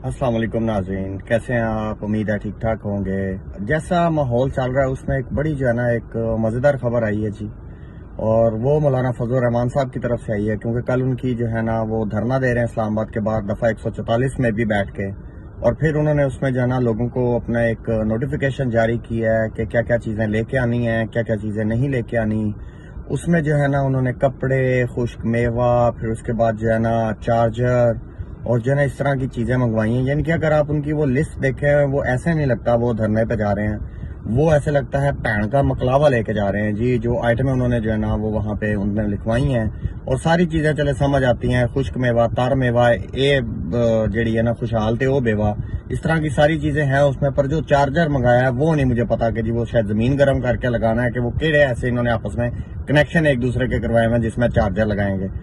अस्सलाम वालेकुम नाज़रीन, कैसे हैं आप? उम्मीद है ठीक ठाक होंगे। जैसा माहौल चल रहा है उसमें एक बड़ी जो है ना एक मज़ेदार खबर आई है जी, और वो मौलाना फजल रहमान साहब की तरफ से आई है, क्योंकि कल उनकी जो है ना वो धरना दे रहे हैं इस्लामाबाद के बाद दफ़ा 144 में भी बैठ के, और फिर उन्होंने उसमें जो है ना लोगों को अपना एक नोटिफिकेशन जारी किया है कि क्या क्या चीज़ें लेके आनी है, क्या क्या चीज़ें नहीं लेके आनी। उसमें जो है ना उन्होंने कपड़े, खुश्क मेवा, फिर उसके बाद जो है ना चार्जर और जो है ना इस तरह की चीज़ें मंगवाई हैं। यानी कि अगर आप उनकी वो लिस्ट देखें, वो ऐसे नहीं लगता वो धरने पे जा रहे हैं, वो ऐसे लगता है पैण का मकलावा लेके जा रहे हैं जी। जो आइटमें उन्होंने जो है ना वो वहाँ पे उन्होंने लिखवाई हैं, और सारी चीज़ें चले समझ आती हैं। खुश्क मेवा, तार मेवा, ये जड़ी है ना खुशहाल थे वो बेवा, इस तरह की सारी चीज़ें हैं उसमें। पर जो चार्जर मंगाया है वो नहीं मुझे पता कि जी वो शायद ज़मीन गर्म करके लगाना है, कि वो केड़े ऐसे इन्होंने आपस में कनेक्शन एक दूसरे के करवाए हैं जिसमें चार्जर लगाएंगे।